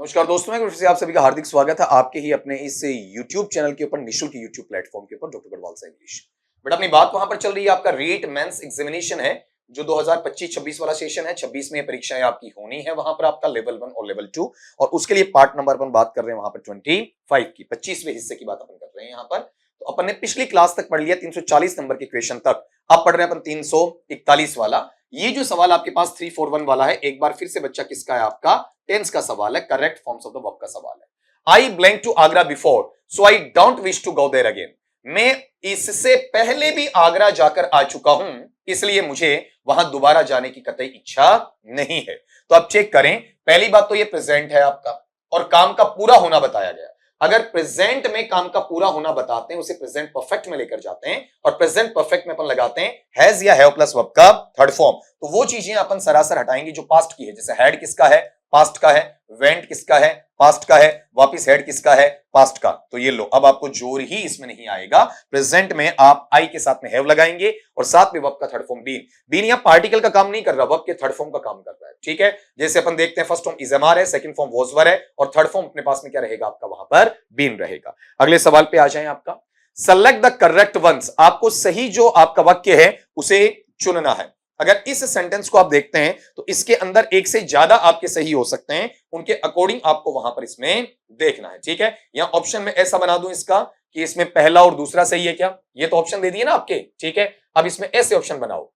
नमस्कार दोस्तों, मैं फिर से आप सभी का हार्दिक स्वागत है आपके ही अपने इस YouTube चैनल के ऊपर, निशुल्क YouTube प्लेटफॉर्म के ऊपर, डॉक्टर गढ़वाल सा इंग्लिश। बट अपनी बात वहां पर चल रही है, आपका रीट मेंस एग्जामिनेशन है जो 2025-26 वाला सेशन है। 26 में परीक्षाएं आपकी होनी है, वहां पर आपका लेवल 1 और लेवल 2, और उसके लिए पार्ट नंबर अपन बात कर रहे हैं वहां पर 25 की 25वें हिस्से की बात अपन कर रहे हैं यहाँ पर। तो अपन ने पिछली क्लास तक पढ़ लिया 340 नंबर के क्वेश्चन तक, अब पढ़ रहे हैं अपन 341 वाला। ये जो सवाल आपके पास 341 वाला है, एक बार फिर से बच्चा किसका है, आपका टेंस का सवाल है, correct forms of the verb का सवाल है। I blank to Agra before so I don't wish to go there again. मैं इससे पहले भी आगरा जाकर आ चुका हूं, इसलिए मुझे वहां दोबारा जाने की कतई इच्छा नहीं है। तो आप चेक करें, पहली बात तो ये प्रेजेंट है आपका और काम का पूरा होना बताया गया। अगर प्रेजेंट में काम का पूरा होना बताते हैं, उसे प्रेजेंट परफेक्ट में लेकर जाते हैं और प्रेजेंट परफेक्ट में अपन लगाते हैं हैज या हैव प्लस वर्ब का थर्ड फॉर्म। तो वो चीजें अपन सरासर हटाएंगे जो पास्ट की है। जैसे हैड किसका है, पास्ट का है, वेंट किसका है, पास्ट का है, वापिस हेड किसका है, पास्ट का। तो ये लो, अब आपको जोर ही इसमें नहीं आएगा। प्रेजेंट में आप आई के साथ में हैव लगाएंगे और साथ में वर्ब का थर्ड फॉर्म बीन। बीन यहां पार्टिकल का काम नहीं कर रहा, वर्ब के थर्ड फॉर्म का काम कर रहा है। ठीक है, जैसे अपन देखते हैं first form is am are है, सेकंड फॉर्म वॉज वर है और थर्ड फॉर्म अपने पास में क्या रहेगा आपका, वहां पर बीन रहेगा। अगले सवाल पे आ जाए आपका, सेलेक्ट द करेक्ट वंस। आपको सही जो आपका वाक्य है उसे चुनना है। अगर इस सेंटेंस को आप देखते हैं तो इसके अंदर एक से ज्यादा आपके सही हो सकते हैं, उनके अकॉर्डिंग आपको वहां पर इसमें देखना है। ठीक है, यहां ऑप्शन में ऐसा बना दूं इसका कि इसमें पहला और दूसरा सही है क्या, ये तो ऑप्शन दे दिए ना आपके। ठीक है, अब इसमें ऐसे ऑप्शन बनाओ,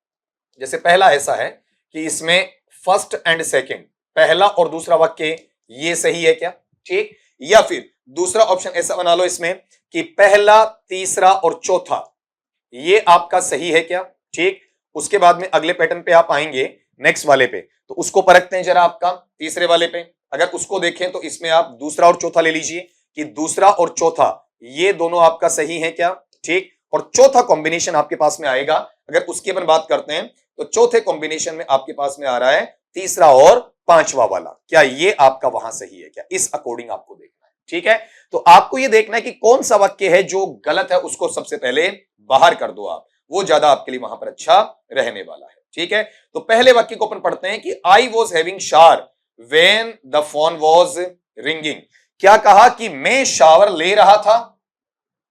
जैसे पहला ऐसा है कि इसमें फर्स्ट एंड सेकंड, पहला और दूसरा वाक्य ये सही है क्या। ठीक, या फिर दूसरा ऑप्शन ऐसा बना लो इसमें कि पहला, तीसरा और चौथा ये आपका सही है क्या। ठीक, उसके बाद में अगले पैटर्न पे आप आएंगे, नेक्स्ट वाले पे, तो उसको परखते हैं जरा आपका तीसरे वाले पे। अगर उसको देखें तो इसमें आप दूसरा और चौथा ले लीजिए कि दूसरा और चौथा ये दोनों आपका सही है क्या। ठीक, और चौथा कॉम्बिनेशन आपके पास में आएगा, अगर उसकी अपन बात करते हैं तो चौथे कॉम्बिनेशन में आपके पास में आ रहा है तीसरा और पांचवा वाला, क्या ये आपका वहां सही है क्या, इस अकॉर्डिंग आपको देखना है। ठीक है, तो आपको ये देखना है कि कौन सा वाक्य है जो गलत है, उसको सबसे पहले बाहर कर दो आप, वो ज्यादा आपके लिए वहां पर अच्छा रहने वाला है। ठीक है, तो पहले वाक्य को अपन पढ़ते हैं कि I was having shower when the phone was ringing. क्या कहा कि मैं शावर ले रहा था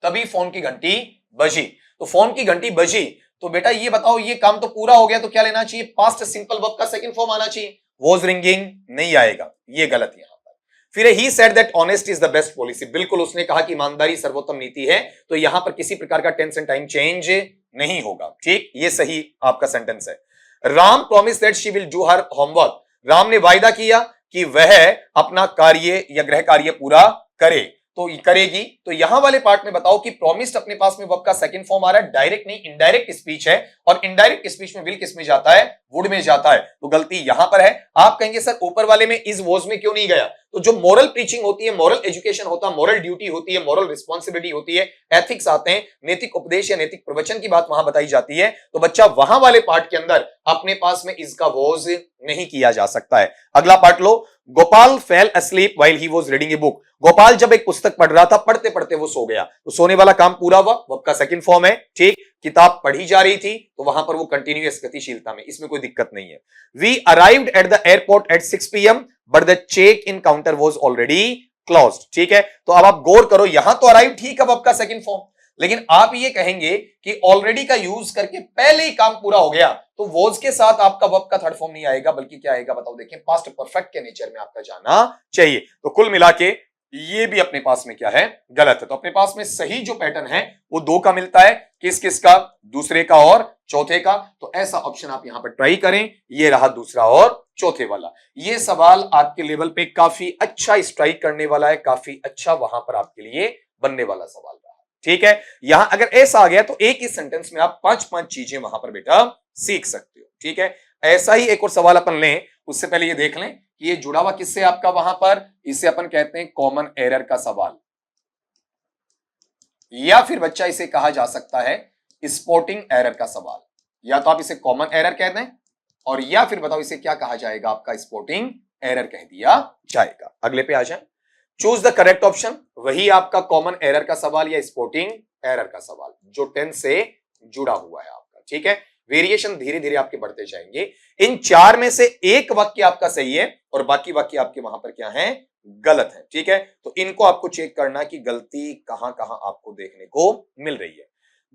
तभी फोन की घंटी बजी। तो फोन की घंटी बजी, तो बेटा ये बताओ, ये काम तो पूरा हो गया, तो क्या लेना चाहिए, पास्ट सिंपल वर्ब का सेकंड फॉर्म आना चाहिए। वॉज रिंगिंग नहीं आएगा, ये गलत यहां पर। फिर he said that honest is the best policy, बिल्कुल उसने कहा कि ईमानदारी सर्वोत्तम नीति है, तो यहां पर किसी प्रकार का टेंस एंड टाइम चेंज नहीं होगा। ठीक, ये सही आपका सेंटेंस है। Ram promise that she will do her homework, Ram ने वायदा किया कि वह अपना कार्य या गृह कार्य पूरा करे, तो करेगी। तो यहां वाले पार्ट में बताओ कि प्रॉमिस्ड अपने पास में वर्ब का सेकंड फॉर्म आ रहा है, डायरेक्ट नहीं इनडायरेक्ट स्पीच है, और इनडायरेक्ट स्पीच में विल किस में जाता है, वुड में जाता है, तो गलती यहां पर है। आप कहेंगे सर ऊपर वाले में इज वॉज में क्यों नहीं गया, तो जो मोरल प्रीचिंग होती है, मोरल एजुकेशन होता है, मोरल ड्यूटी होती है, मोरल रिस्पॉन्सिबिलिटी होती है, एथिक्स आते हैं, नैतिक उपदेश या नैतिक प्रवचन की बात वहां बताई जाती है, तो बच्चा वहां वाले पार्ट के अंदर अपने पास में इसका वॉज नहीं किया जा सकता है। अगला part low, Gopal fail asleep while he was reading a book। Gopal जब एक पुस्तक पढ़ रहा था, पढ़ते पढ़ते वो सो गया, तो सोने वाला काम पूरा हुआ, वर्ब का सेकंड फॉर्म है। ठीक, किताब पढ़ी जा रही थी, तो वहां पर वो कंटिन्यूअस गतिशीलता में, इसमें कोई दिक्कत नहीं है। We arrived at the airport at 6 PM but the check in counter was already closed. ठीक है, तो अब आप गौर करो, यहां तो अराइव ठीक है वर्ब का सेकंड फॉर्म, लेकिन आप ये कहेंगे कि ऑलरेडी का यूज करके पहले ही काम पूरा हो गया, तो वॉज के साथ आपका वर्ब का थर्ड फॉर्म नहीं आएगा, बल्कि क्या आएगा बताओ, देखिए पास्ट परफेक्ट के नेचर में आपका जाना चाहिए। तो कुल मिला के ये भी अपने पास में क्या है, गलत है। तो अपने पास में सही जो पैटर्न है वो दो का मिलता है, किस किस का, दूसरे का और चौथे का। तो ऐसा ऑप्शन आप यहां पर ट्राई करें, ये रहा दूसरा और चौथे वाला। ये सवाल आपके लेवल पे काफी अच्छा स्ट्राइक करने वाला है, काफी अच्छा वहां पर आपके लिए बनने वाला सवाल रहा। ठीक है, यहां अगर ऐसा आ गया तो एक ही सेंटेंस में आप 5-5 चीजें वहां पर बेटा सीख सकते हो। ठीक है, ऐसा ही एक और सवाल अपन लें, उससे पहले ये देख लें कि ये जुड़ा हुआ किससे आपका वहां पर, इसे अपन कहते हैं कॉमन एरर का सवाल, या फिर बच्चा इसे कहा जा सकता है स्पॉटिंग एरर का सवाल। या तो आप इसे कॉमन एरर कह दें, और या फिर बताओ इसे क्या कहा जाएगा, आपका स्पॉटिंग एरर कह दिया जाएगा। अगले पे आ जाए, चूज द करेक्ट ऑप्शन, वही आपका कॉमन एरर का सवाल या स्पॉटिंग एरर का सवाल जो टेंस से जुड़ा हुआ है आपका। ठीक है, वेरिएशन धीरे धीरे आपके बढ़ते जाएंगे। इन चार में से एक वाक्य आपका सही है और बाकी वाक्य आपके वहां पर क्या है, गलत है। ठीक है, तो इनको आपको चेक करना कि गलती कहां कहां आपको देखने को मिल रही है।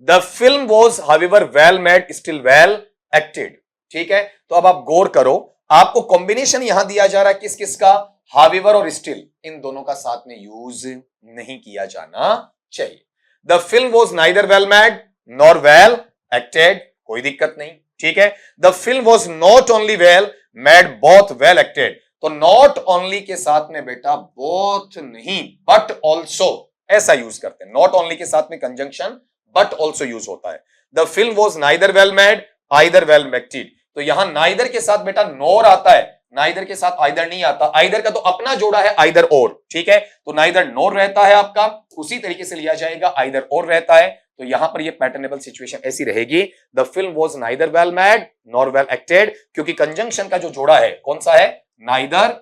The film was however well made still well acted. ठीक है, तो अब आप गौर करो, आपको कॉम्बिनेशन यहां दिया जा रहा है किस किस का, हाउएवर और स्टिल, इन दोनों का साथ में यूज नहीं किया जाना चाहिए। The film was neither well made nor well acted, कोई दिक्कत नहीं। ठीक है, the film was not only well made both well acted, तो नॉट ओनली के साथ में बेटा बोथ नहीं बट ऑल्सो ऐसा यूज करते हैं। नॉट ओनली के साथ में कंजंक्शन बट ऑल्सो यूज होता है। The film was neither well made either well acted, तो यहां नाइदर के साथ बेटा नोर आता है, नाइदर के साथ आइदर नहीं आता। आइदर का तो अपना जोड़ा है आइदर और। ठीक है, तो नाइदर नोर रहता है आपका, उसी तरीके से लिया जाएगा आइदर और रहता है, तो यहां पर ये पैटर्नेबल सिचुएशन ऐसी रहेगी, the film was neither well made nor well acted, क्योंकि कंजंक्शन का जो जोड़ा है कौन सा है, नाइदर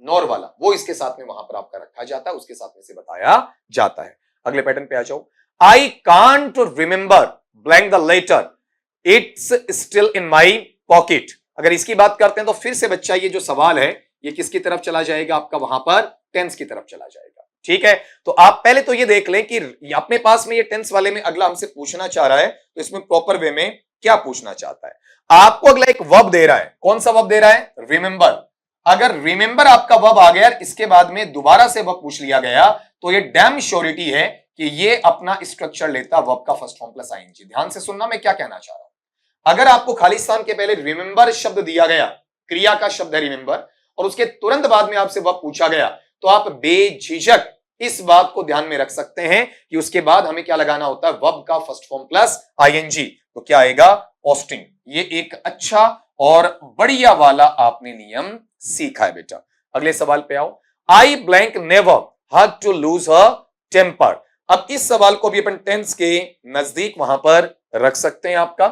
नॉर वाला, वो इसके साथ में वहां पर आपका रखा जाता है, उसके साथ में से बताया जाता है। अगले पैटर्न पे आ जाओ। I can't remember blank the letter, it's still in my pocket. अगर इसकी बात करते हैं तो फिर से बच्चा ये जो सवाल है ये किसकी तरफ चला जाएगा आपका, वहां पर टेंस की तरफ चला जाएगा। ठीक है, तो आप पहले तो ये देख लें कि अपने पास में ये टेंस वाले में अगला हमसे पूछना चाह रहा है, तो इसमें प्रॉपर वे में क्या पूछना चाहता है। आपको अगला एक वर्ब दे रहा है, कौन सा वर्ब दे रहा है, रिमेंबर। अगर रिमेंबर आपका वर्ब आ गया, इसके बाद में दोबारा से वर्ब पूछ लिया गया, तो ये डैम श्योरिटी है कि ये अपना स्ट्रक्चर लेता वर्ब का फर्स्ट फॉर्म प्लस आईएनजी। ध्यान से सुनना मैं क्या कहना चाह रहा हूं। अगर आपको खालिस्तान के पहले रिमेंबर शब्द दिया गया, क्रिया का शब्द है रिमेंबर, और उसके तुरंत बाद में आपसे वर्ब पूछा गया, तो आप बेझिझक इस बात को ध्यान में रख सकते हैं कि उसके बाद हमें क्या लगाना होता है, वर्ब का फर्स्ट फॉर्म प्लस आईएनजी। तो क्या आएगा, पोस्टिंग। ये एक अच्छा और बढ़िया वाला आपने नियम सीखा है बेटा। अगले सवाल पे आओ। I blank never had to lose her temper. अब इस सवाल को भी अपन टेंस के नजदीक वहां पर रख सकते हैं, आपका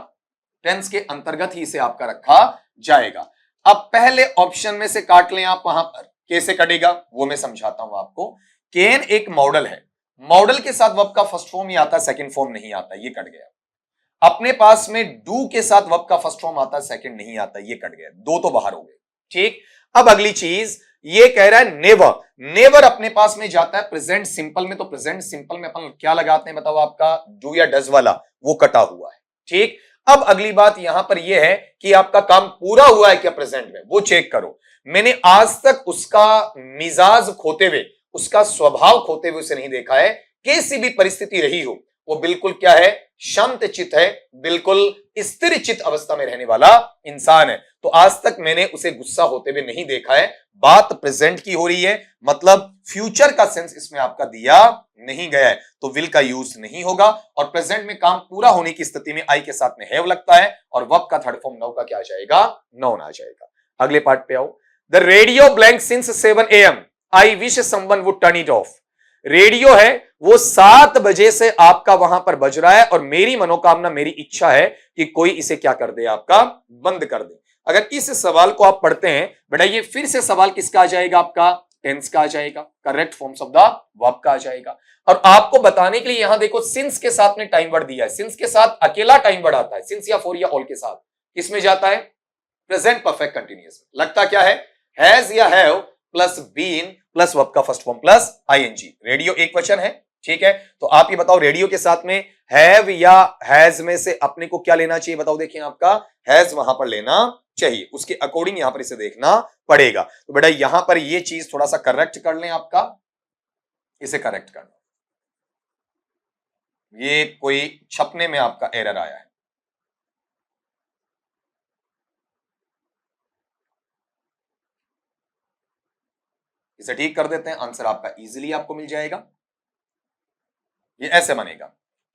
टेंस के अंतर्गत ही इसे आपका रखा जाएगा। अब पहले ऑप्शन में से काट लें आप, वहां पर कैसे कटेगा वो मैं समझाता हूं आपको। कैन एक मॉडल है, मॉडल के साथ वर्ब का फर्स्ट फॉर्म ही आता है, सेकंड फॉर्म नहीं आता, ये कट गया। अपने पास में डू के साथ वर्ब का फर्स्ट फॉर्म आता है, सेकंड नहीं आता, ये कट गया, दो तो बाहर हो गए। ठीक, अब अगली चीज ये कह रहा है नेवर। नेवर अपने पास में जाता है प्रेजेंट सिंपल में, तो प्रेजेंट सिंपल में अपन क्या लगाते हैं बताओ, आपका डू या डज वाला वो कटा हुआ है। ठीक, अब अगली बात यहां पर यह है कि आपका काम पूरा हुआ है क्या प्रेजेंट में, वो चेक करो। मैंने आज तक उसका मिजाज खोते हुए, उसका स्वभाव खोते हुए उसे नहीं देखा है। कैसी भी परिस्थिति रही हो, वो बिल्कुल क्या है, शांत चित्त है, बिल्कुल स्थिर चित्त अवस्था में रहने वाला इंसान है। तो आज तक मैंने उसे गुस्सा होते हुए नहीं देखा है। बात प्रेजेंट की हो रही है, मतलब फ्यूचर का सेंस इसमें आपका दिया नहीं गया है, तो विल का यूज नहीं होगा। और प्रेजेंट में काम पूरा होने की स्थिति में आई के साथ में हैव लगता है, और वर्ब का थर्ड फॉर्म नाउन का क्या आ जाएगा, नाउन आ जाएगा। अगले पार्ट पे आओ। The radio blank since 7 AM, I wish someone would turn it of. Radio है वो 7 बजे से आपका वहां पर बज रहा है, और मेरी मनोकामना, मेरी इच्छा है कि कोई इसे क्या कर दे, आपका बंद कर दे। अगर इस सवाल को आप पढ़ते हैं बेटा, ये फिर से सवाल किसका आ जाएगा, आपका टेंस का आ जाएगा, correct forms of the verb का आ जाएगा। और आपको बताने के लिए यहां देखो, सिंस के साथ में टाइम वर्ड दिया है, सिंस के साथ अकेला टाइम वर्ड आता है, सिंस या फॉर या ऑल के साथ किसमें जाता है, प्रेजेंट परफेक्ट कंटिन्यूअस। लगता क्या है, हैज या have plus been plus verb का first form plus ING. Radio एक वचन है, ठीक है, तो आप ये बताओ रेडियो के साथ में हैव या हैज में से अपने को क्या लेना चाहिए बताओ। देखिए आपका हैज वहां पर लेना चाहिए, उसके अकॉर्डिंग यहां पर इसे देखना पड़ेगा। तो बेटा यहां पर ये चीज थोड़ा सा करेक्ट कर लें, आपका इसे करेक्ट करना। ये कोई छपने में आपका एरर आया है, इसे ठीक कर देते हैं, आंसर आपका इजीली आपको मिल जाएगा। ये ऐसे बनेगा,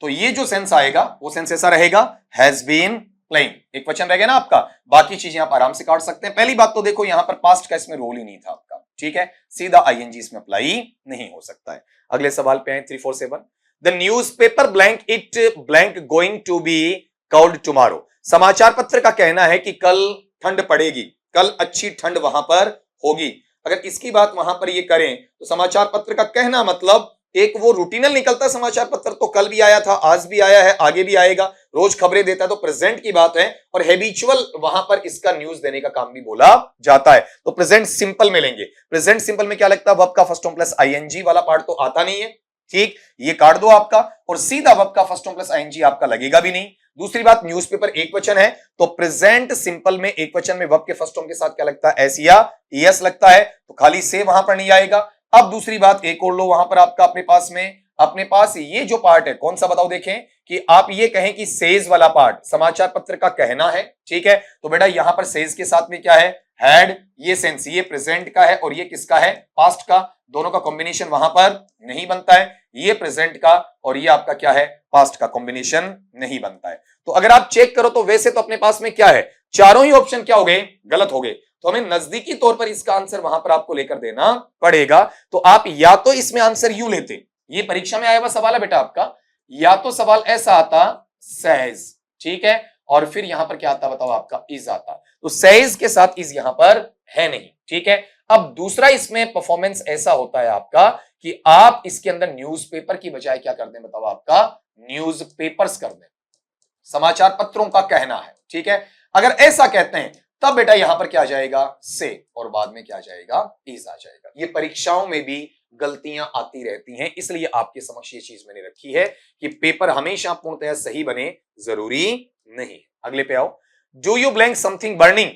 तो ये जो सेंस आएगा वो सेंस ऐसा रहेगा, हैज बीन प्लेइंग, एक वचन रहेगा ना आपका। बाकी चीजें आप आराम से काट सकते हैं। पहली बात तो देखो यहां पर पास्ट का इसमें रोल ही नहीं था आपका, ठीक है, सीधा आईएनजी इसमें अप्लाई नहीं हो सकता है। अगले सवाल पे आए 347। The newspaper blank it blank going to be cold tomorrow. समाचार पत्र का कहना है कि कल ठंड पड़ेगी, कल अच्छी ठंड वहां पर होगी। अगर इसकी बात वहां पर ये करें तो समाचार पत्र का कहना मतलब एक वो रूटीनल निकलता समाचार पत्र, तो कल भी आया था, आज भी आया है, आगे भी आएगा, रोज खबरें देता है, तो प्रेजेंट की बात है और हैबिचुअल वहां पर इसका न्यूज देने का काम भी बोला जाता है। तो प्रेजेंट सिंपल में लेंगे। प्रेजेंट सिंपल में क्या लगता है, वर्ब का फर्स्ट फॉर्म प्लस आईएनजी वाला पार्ट तो आता नहीं है, ठीक, ये काट दो आपका, और सीधा वर्ब का फर्स्ट फॉर्म प्लस आईएनजी आपका लगेगा भी नहीं। दूसरी बात, न्यूज़पेपर एक वचन है, तो प्रेजेंट सिंपल में एक वचन में वर्ब के फर्स्ट फॉर्म के साथ क्या लगता है, एस या ईएस लगता है, तो खाली से वहां पर नहीं आएगा। अब दूसरी बात एक और लो वहां पर आपका अपने पास ये जो पार्ट है कौन सा बताओ, देखें कि आप ये कहें कि सेज वाला पार्ट समाचार पत्र का कहना है, ठीक है, तो बेटा यहां पर सेज के साथ में क्या है, हैड, ये सेंस, ये प्रेजेंट का है और ये किसका है, पास्ट का, दोनों का कॉम्बिनेशन वहां पर नहीं बनता है, ये प्रेजेंट का और ये आपका क्या है, पास्ट का कॉम्बिनेशन नहीं बनता है। तो अगर आप चेक करो तो वैसे तो अपने पास में क्या है, चारों ही ऑप्शन क्या हो गए, गलत हो गए, तो हमें नजदीकी तौर पर इसका आंसर वहां पर आपको लेकर देना पड़ेगा। तो आप या तो इसमें आंसर यूं लेते, ये परीक्षा में आया हुआ सवाल है बेटा आपका, या तो सवाल ऐसा आता सहज, ठीक है, और फिर यहां पर क्या आता बताओ आपका, इज आता, तो सहज के साथ इज यहां पर है नहीं, ठीक है। अब दूसरा इसमें परफॉर्मेंस ऐसा होता है आपका कि आप इसके अंदर न्यूज़पेपर की बजाय क्या कर दें बताओ आपका, न्यूज़पेपर्स कर दें, समाचार पत्रों का कहना है, ठीक है। अगर ऐसा कहते हैं तब बेटा यहां पर क्या आ जाएगा, से, और बाद में क्या आ जाएगा, इज आ जाएगा। ये परीक्षाओं में भी गलतियां आती रहती हैं, इसलिए आपके समक्ष ये चीज मैंने रखी है कि पेपर हमेशा पूर्णतः सही बने जरूरी नहीं। अगले पे आओ, do you blank something burning,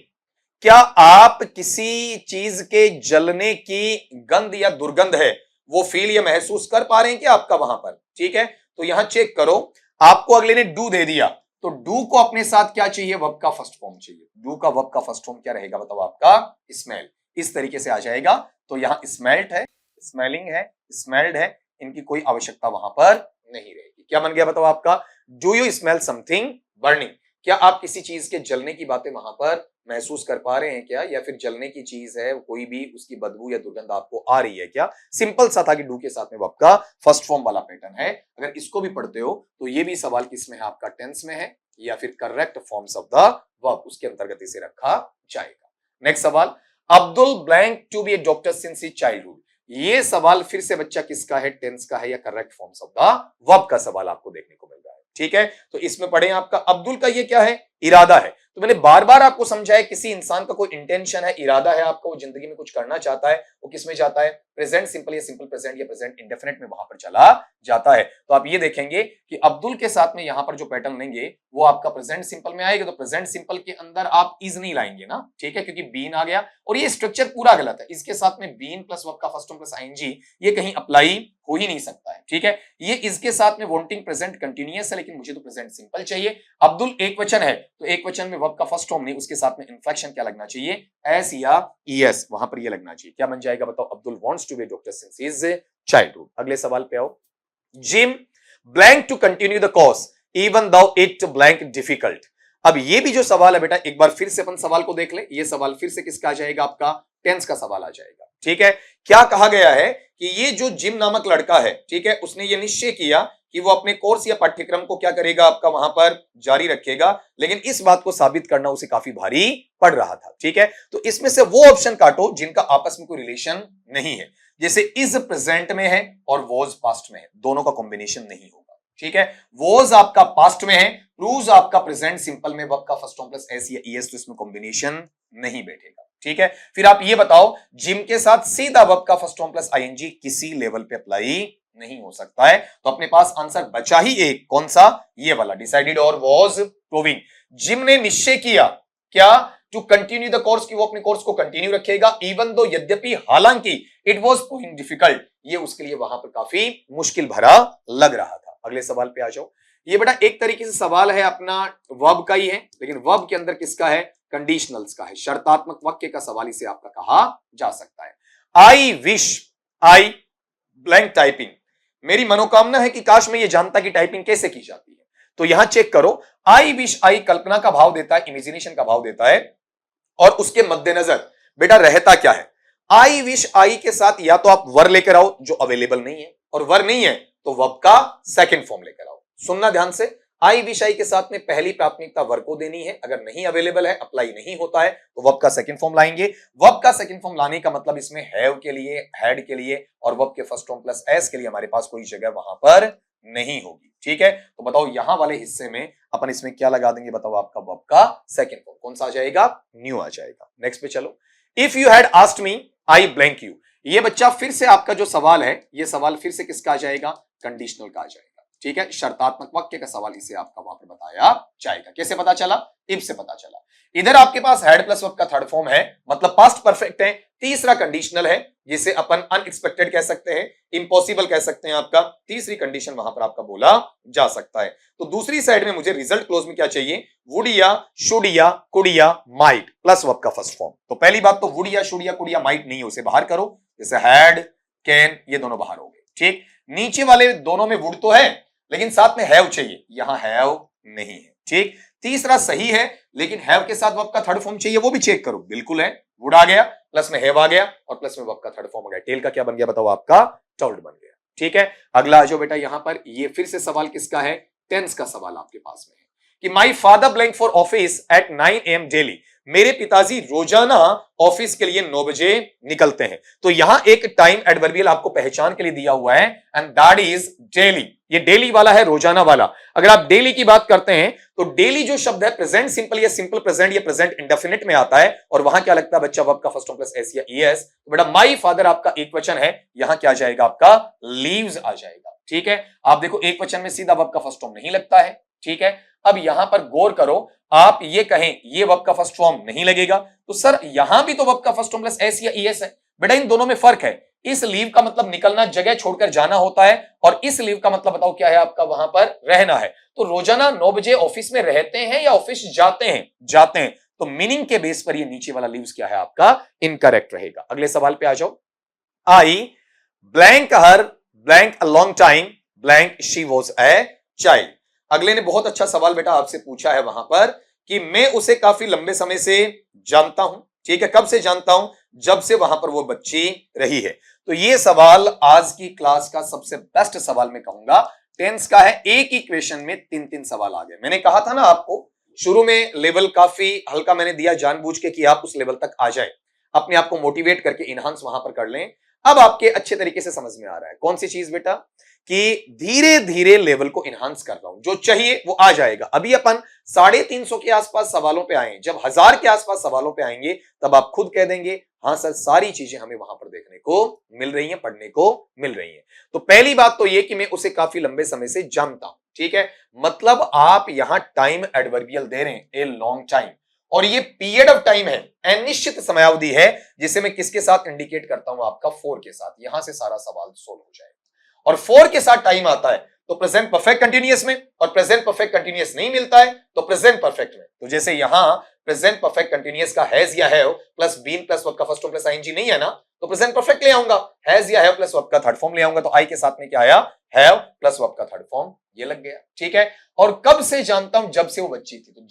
क्या आप किसी चीज के जलने की गंध या दुर्गंध है वो फील या महसूस कर पा रहे हैं क्या आपका वहां पर, ठीक है। तो यहां चेक करो, आपको अगले ने डू दे दिया, तो डू को अपने साथ क्या चाहिए, वर्ब का फर्स्ट फॉर्म चाहिए, डू का वर्ब का फर्स्ट फॉर्म क्या रहेगा बताओ आपका, स्मेल, इस तरीके से आ जाएगा। तो यहां स्मेल्ट है, स्मेलिंग है, स्मेल्ड है, इनकी कोई आवश्यकता वहां पर नहीं रहेगी। क्या बन गया बताओ आपका, do you smell something burning, क्या आप किसी चीज के जलने की बातें वहां पर महसूस कर पा रहे हैं क्या, या फिर जलने की चीज है कोई भी, उसकी बदबू या दुर्गंध आपको आ रही है क्या। सिंपल सा था कि डू के साथ में वर्ब का फर्स्ट फॉर्म वाला पैटर्न है। अगर इसको भी पढ़ते हो तो ये भी सवाल किसमें है आपका, टेंस में है या फिर correct forms of the verb, उसके अंतर्गत इसे रखा जाएगा। नेक्स्ट सवाल, Abdul blank to be a doctor since his childhood, ये सवाल फिर से बच्चा किसका है, टेंस का है या correct forms of the verb का सवाल आपको देखने को मिल रहा है, ठीक है। तो इसमें पढ़े आपका अब्दुल का ये क्या है, इरादा है। तो मैंने बार बार आपको समझाया किसी इंसान का कोई इंटेंशन है, इरादा है आपका, वो जिंदगी में कुछ करना चाहता है, वो किसमें जाता है, प्रेजेंट सिंपल या सिंपल प्रेजेंट या प्रेजेंट इंडेफिनिट में वहां पर चला जाता है। तो आप ये देखेंगे कि अब्दुल के साथ में यहां पर जो पैटर्न लेंगे वो आपका प्रेजेंट सिंपल में आएगा, तो प्रेजेंट सिंपल के अंदर आप इज नहीं लाएंगे ना, ठीक है, क्योंकि बीन आ गया और ये स्ट्रक्चर पूरा गलत है, इसके साथ में बीन प्लस वर्ब का फर्स्ट फॉर्म प्लस आईएनजी ये कहीं अप्लाई हो ही नहीं सकता है, ठीक है। ये इसके साथ में वांटिंग प्रेजेंट कंटीन्यूअस है, लेकिन मुझे तो प्रेजेंट सिंपल चाहिए। अब्दुल एक वचन है, तो एक वचन में वर्ब का फर्स्ट फॉर्म नहीं, उसके साथ में इन्फ्लेक्शन क्या लगना चाहिए, एस या ईएस, वहां पर ये लगना चाहिए। क्या बन जाएगा बताओ, Abdul wants to be doctor since his childhood. अगले सवाल पे आओ, Jim blank to continue the course even though it blank difficult. अब ये भी जो सवाल है बेटा, एक बार फिर से अपन सवाल को देख ले, ये सवाल फिर से किसका आ जाएगा, आपका टेंस का सवाल आ जाएगा, ठीक है। क्या कहा गया है कि ये जो जिम नामक लड़का है, ठीक है, उसने ये निश्चय किया कि वो अपने कोर्स या पाठ्यक्रम को क्या करेगा आपका वहां पर जारी रखेगा, लेकिन इस बात को साबित करना उसे काफी भारी पड़ रहा था, ठीक है। तो इसमें से वो ऑप्शन काटो जिनका आपस में कोई रिलेशन नहीं है, जैसे इज प्रेजेंट में है और वॉज पास्ट में है, दोनों का कॉम्बिनेशन नहीं होगा, ठीक है। वॉज आपका पास्ट में है, प्रूव्स आपका प्रेजेंट सिंपल में वर्ब का फर्स्ट फॉर्म प्लस एस या ईएस, तो इसमें कॉम्बिनेशन नहीं बैठेगा, ठीक है। फिर आप ये बताओ, जिम के साथ सीधा वर्ब का फर्स्ट फॉर्म प्लस आईएनजी किसी लेवल पे अप्लाई नहीं हो सकता है, तो अपने पास आंसर बचा ही एक, कौन सा, ये वाला, डिसाइडेड और वाज प्रूविंग। जिम ने निश्चय किया क्या, टू कंटिन्यू द कोर्स, की वो अपने कोर्स को कंटिन्यू रखेगा, इवन दो यद्यपि, हालांकि, इट वाज प्रूविंग डिफिकल्ट, ये उसके लिए वहां पर काफी मुश्किल भरा लग रहा था। अगले सवाल पे आ जाओ, ये बेटा एक तरीके से सवाल है अपना वर्ब का ही है, लेकिन वर्ब के अंदर किसका है, कंडीशनल्स का है, शर्तात्मक वाक्य का सवाल इसे आपका कहा जा सकता है। I wish I blank typing, मेरी मनोकामना है कि काश मैं ये जानता कि टाइपिंग कैसे की जाती है। तो यहां चेक करो, आई विश आई कल्पना का भाव देता है, इमेजिनेशन का भाव देता है, और उसके मद्देनजर बेटा रहता क्या है, आई विश आई के साथ या तो आप वर लेकर आओ जो अवेलेबल नहीं है, और वर नहीं है तो वर्ब का सेकंड फॉर्म लेकर आओ। सुनना ध्यान से, आई विश आई के साथ में पहली प्राथमिकता वर्ब को देनी है, अगर नहीं अवेलेबल है, अप्लाई नहीं होता है तो वर्ब का सेकंड फॉर्म लाएंगे। वर्ब का सेकंड फॉर्म लाने का मतलब इसमें हैव के लिए, हैड के लिए और वर्ब के फर्स्ट फॉर्म प्लस एस के लिए हमारे पास कोई जगह वहां पर नहीं होगी। ठीक है, तो बताओ यहां वाले हिस्से में अपन इसमें क्या लगा देंगे, बताओ आपका वर्ब का सेकंड फॉर्म कौन सा आ जाएगा, न्यू आ जाएगा। नेक्स्ट पे चलो, if you had asked me I blank you, ये बच्चा फिर से आपका जो सवाल है, ये सवाल फिर से किसका आ जाएगा, कंडीशनल का आ जाएगा। ठीक है, शर्तात्मक वाक्य का सवाल इसे आपका वहां पर बताया जाएगा। कैसे पता चला, इफ से पता चला। इधर आपके पास हैड प्लस वर्ब का थर्ड फॉर्म है, मतलब पास्ट परफेक्ट है। तीसरा कंडीशनल है, जिसे अपन अनएक्सपेक्टेड कह सकते हैं, इम्पॉसिबल कह सकते हैं। आपका तीसरी कंडीशन वहां पर आपका बोला जा सकता है। तो दूसरी साइड में मुझे रिजल्ट क्लोज में क्या चाहिए, वुड या, शुड या, कुड या, माइट प्लस वर्ब का फर्स्ट फॉर्म। तो पहली बात तो वुड या, शुड या, कुड या, माइट नहीं है, उसे बाहर करो। जैसे हैड, कैन, ये दोनों बाहर हो गए। ठीक, नीचे वाले दोनों में वुड तो है लेकिन साथ में हैव चाहिए, यहां हैव नहीं है। ठीक, तीसरा सही है लेकिन हैव के साथ वर्ब का थर्ड फॉर्म चाहिए, वो भी चेक करो। बिल्कुल है, वुड आ गया, प्लस में हैव आ गया और प्लस में वर्ब का थर्ड फॉर्म आ गया। टेल का क्या बन गया बताओ, आपका टोल्ड बन गया। ठीक है, अगला आ जाओ बेटा यहां पर। ये फिर से सवाल किसका है, टेंस का सवाल आपके पास में है कि my father blank for office at 9 AM daily, मेरे पिताजी रोजाना ऑफिस के लिए 9 बजे निकलते हैं। तो यहां एक टाइम एडवर्बियल आपको पहचान के लिए दिया हुआ है, एंड दैट इज डेली। ये डेली वाला है, रोजाना वाला। अगर आप डेली की बात करते हैं तो डेली जो शब्द है प्रेजेंट सिंपल या सिंपल प्रेजेंट या प्रेजेंट इंडेफिनिट में आता है, और वहां क्या लगता है बच्चा, वर्ब का फर्स्ट फॉर्म प्लस एस या ईएस। तो बेटा माई फादर आपका एक वचन है, यहां क्या जाएगा आपका, लीव्स आ जाएगा। ठीक है, आप देखो एक वचन में सीधा वर्ब का फर्स्ट फॉर्म नहीं लगता है। ठीक है, अब यहां पर गौर करो, आप ये कहें ये वर्ब का फर्स्ट फॉर्म नहीं लगेगा तो सर यहां भी तो वर्ब का फर्स्ट फॉर्म प्लस एस या ईएस है। बेटा इन दोनों में फर्क है। इस लीव का मतलब निकलना, जगह छोड़कर जाना होता है, और इस लीव का मतलब बताओ क्या है आपका, वहां पर रहना है। तो रोजाना 9 बजे ऑफिस में रहते हैं या ऑफिस जाते हैं, जाते हैं। तो मीनिंग के बेस पर ये नीचे वाला लीव्स क्या है आपका, इनकरेक्ट रहेगा। अगले सवाल पे आ जाओ। आई blank her blank a long time blank she was a child. अगले ने बहुत अच्छा सवाल बेटा आपसे पूछा है वहां पर कि मैं उसे काफी लंबे समय से जानता हूं। ठीक है, कब से जानता हूं, जब से वहां पर वो बच्ची रही है। तो ये सवाल आज की क्लास का सबसे बेस्ट सवाल मैं कहूंगा, टेंस का है। एक ही क्वेश्चन में 3-3 सवाल आ गए। मैंने कहा था ना आपको शुरू में लेवल काफी हल्का मैंने दिया जानबूझ के कि आप उस लेवल तक आ जाए, अपने आप को मोटिवेट करके इनहांस वहां पर कर लें। अब आपके अच्छे तरीके से समझ में आ रहा है कौन सी चीज बेटा, कि धीरे धीरे लेवल को इनहांस कर रहा हूं, जो चाहिए वो आ जाएगा। अभी अपन 350 के आसपास सवालों पे आए, जब 1000 के आसपास सवालों पे आएंगे तब आप खुद कह देंगे हाँ सर सारी चीजें हमें वहां पर देखने को मिल रही हैं, पढ़ने को मिल रही हैं। तो पहली बात तो ये कि मैं उसे काफी लंबे समय से जानता हूं। ठीक है, मतलब आप यहां टाइम एडवर्बियल दे रहे हैं, ए लॉन्ग टाइम, और ये पीरियड ऑफ टाइम है, अनिश्चित समयावधि है, जिसे मैं किसके साथ इंडिकेट करता हूं, आपका फॉर के साथ। यहां से सारा सवाल सोल्व हो जाएगा। और फॉर के साथ टाइम आता है तो प्रेजेंट परफेक्ट कंटीन्यूअस में, और प्रेजेंट परफेक्ट कंटीन्यूअस नहीं मिलता है तो प्रेजेंट परफेक्ट में। तो जैसे यहां प्रेजेंट परफेक्ट कंटीन्यूअस का हैज या have plus been plus verb का फर्स्ट फॉर्म प्लस आईएनजी नहीं है ना, तो प्रेजेंट परफेक्ट ले आऊंगा, हैज या हैव प्लस वर्ब का थर्ड फॉर्म ले आऊंगा। तो आई के साथ में क्या आया, हैव प्लस वर्ब का थर्ड फॉर्म, ये लग गया। ठीक है, और कब से जानता हूं, जब से वो बच्ची थी। तो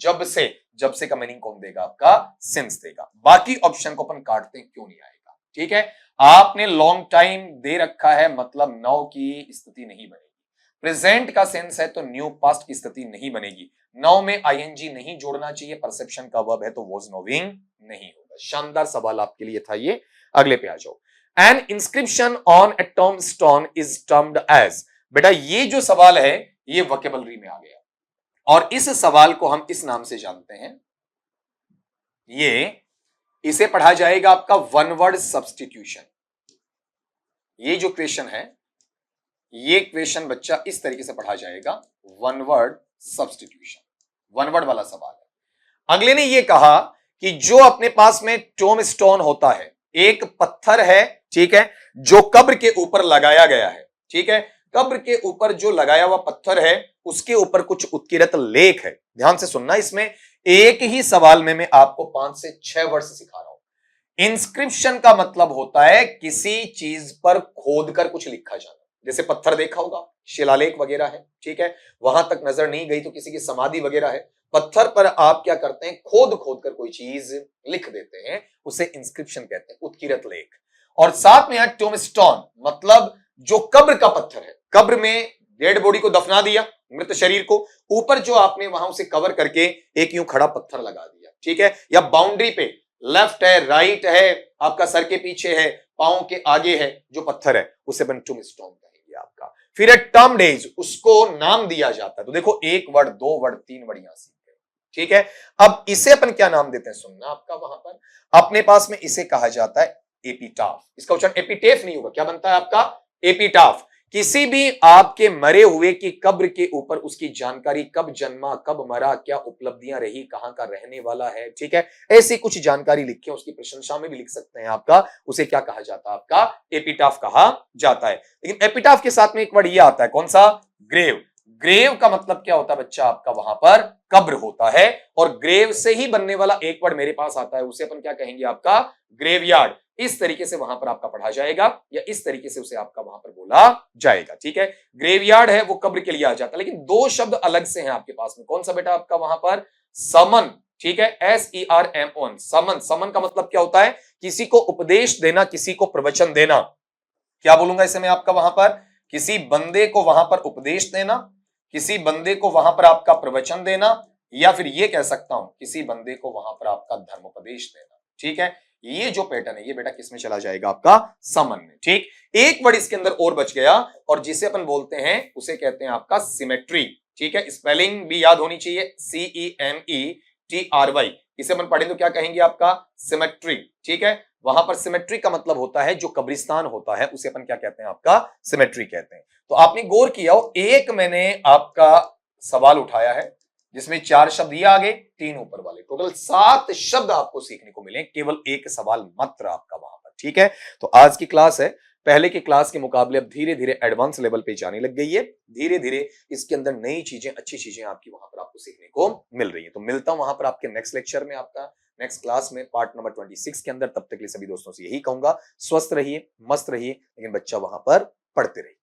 जब से का मीनिंग कौन देगा, आपका सिंस देगा। बाकी ऑप्शन को अपन काटते हैं, क्यों नहीं आएगा। ठीक है, आपने लॉन्ग टाइम दे रखा है, मतलब नाउ की स्थिति नहीं बनेगी। प्रेजेंट का सेंस है तो न्यू पास्ट की स्थिति नहीं बनेगी। नाउ में आईएनजी नहीं जोड़ना चाहिए, परसेप्शन का वर्ब है तो वॉज नोइंग नहीं होगा। शानदार सवाल आपके लिए था ये। अगले पे आ जाओ। An inscription on a tombstone is termed as. बेटा ये जो सवाल है ये वोकेबलरी में आ गया, और इस सवाल को हम इस नाम से जानते हैं, इसे पढ़ा जाएगा आपका वन वर्ड सब्स्टिट्यूशन। ये जो क्वेश्चन है, ये क्वेश्चन बच्चा इस तरीके से पढ़ा जाएगा, one word substitution, one word वाला सवाल है। अगले ने ये कहा कि जो अपने पास में टोम स्टोन होता है, एक पत्थर है, ठीक है, जो कब्र के ऊपर लगाया गया है। ठीक है, कब्र के ऊपर जो लगाया हुआ पत्थर है उसके ऊपर कुछ उत्कीर्त लेख है। ध्यान से सुनना, इसमें एक ही सवाल में मैं आपको 5 से 6 वर्ड सिखा रहा हूं। इंस्क्रिप्शन का मतलब होता है किसी चीज पर खोद कर कुछ लिखा जाना। जैसे पत्थर देखा होगा, शिलालेख वगैरह है। ठीक है, वहां तक नजर नहीं गई तो किसी की समाधि वगैरह है, पत्थर पर आप क्या करते हैं, खोद खोद कर कोई चीज लिख देते हैं, उसे इंस्क्रिप्शन कहते हैं, उत्कीर्त लेख। और साथ में टोम्बस्टोन मतलब जो कब्र का पत्थर है, कब्र में डेड बॉडी को दफना दिया, मृत शरीर को, ऊपर जो आपने वहां उसे कवर करके एक यूं खड़ा पत्थर लगा दिया, ठीक है, या बाउंड्री पे लेफ्ट है, राइट है, आपका सर के पीछे है, पांव के आगे है जो पत्थर है, उसे अपन टूमस्टोन कहेंगे आपका। फिर है टर्म्ड एज, उसको नाम दिया जाता है। तो देखो, एक वर्ड, दो वर्ड, तीन वर्ड यहां सीख गए, ठीक है। अब इसे अपन क्या नाम देते हैं, सुनना आपका वहां पर अपने पास में, इसे कहा जाता है एपिटाफ। इसका उच्चारण एपिटेफ नहीं होगा, क्या बनता है आपका, एपिटाफ। किसी भी आपके मरे हुए की कब्र के ऊपर उसकी जानकारी, कब जन्मा, कब मरा, क्या उपलब्धियां रही, कहां का रहने वाला है, ठीक है, ऐसी कुछ जानकारी लिख के उसकी प्रशंसा में भी लिख सकते हैं आपका, उसे क्या कहा जाता है, आपका एपिटाफ कहा जाता है। लेकिन एपिटाफ के साथ में एक वर्ड ये आता है, कौन सा, ग्रेव। ग्रेव का मतलब क्या होता है बच्चा आपका, वहां पर कब्र होता है, और ग्रेव से ही बनने वाला एक वर्ड मेरे पास आता है, उसे अपन क्या कहेंगे, आपका ग्रेवयार्ड। इस तरीके से वहां पर आपका पढ़ा जाएगा, या इस तरीके से उसे आपका वहां पर बोला जाएगा, ठीक है। ग्रेवयार्ड है वो कब्र के लिए आ जाता है, लेकिन दो शब्द अलग से हैं आपके पास में, कौन सा बेटा आपका वहां पर, समन, ठीक है, SERMON, समन। समन का मतलब क्या होता है, किसी को उपदेश देना, किसी को प्रवचन देना। क्या बोलूंगा इसे मैं आपका वहां पर, किसी बंदे को वहां पर उपदेश देना, किसी बंदे को वहां पर आपका प्रवचन देना, या फिर ये कह सकता हूं किसी बंदे को वहां पर आपका धर्मोपदेश देना, ठीक है। ये जो पैटर्न है ये बेटा किस में चला जाएगा, आपका समन में, ठीक। एक वर्ड इसके अंदर और बच गया, और जिसे अपन बोलते हैं उसे कहते हैं आपका सिमेट्री, ठीक है। स्पेलिंग भी याद होनी चाहिए, CEMETRY। इसे अपन पढ़ें तो क्या कहेंगे, आपका सिमेट्री, ठीक है। वहां पर सिमेट्री का मतलब होता है जो कब्रिस्तान होता है उसे अपन क्या कहते हैं, आपका सिमेट्री कहते हैं। तो आपने गौर किया हो, एक मैंने आपका सवाल उठाया है जिसमें 4 शब्द ये आ गए, 3 ऊपर वाले, टोटल 7 शब्द आपको सीखने को मिले, केवल एक सवाल मात्र आपका वहां पर, ठीक है। तो आज की क्लास है, पहले की क्लास के मुकाबले अब धीरे धीरे एडवांस लेवल पे जाने लग गई है, धीरे धीरे इसके अंदर नई चीजें, अच्छी चीजें आपकी वहां पर आपको सीखने को मिल रही है। तो मिलता हूं वहां पर आपके नेक्स्ट लेक्चर में, आपका नेक्स्ट क्लास में, पार्ट नंबर 26 के अंदर। तब तक के लिए सभी दोस्तों से यही कहूंगा, स्वस्थ रहिए, मस्त रहिए, लेकिन बच्चा वहां पर पढ़ते रहिए।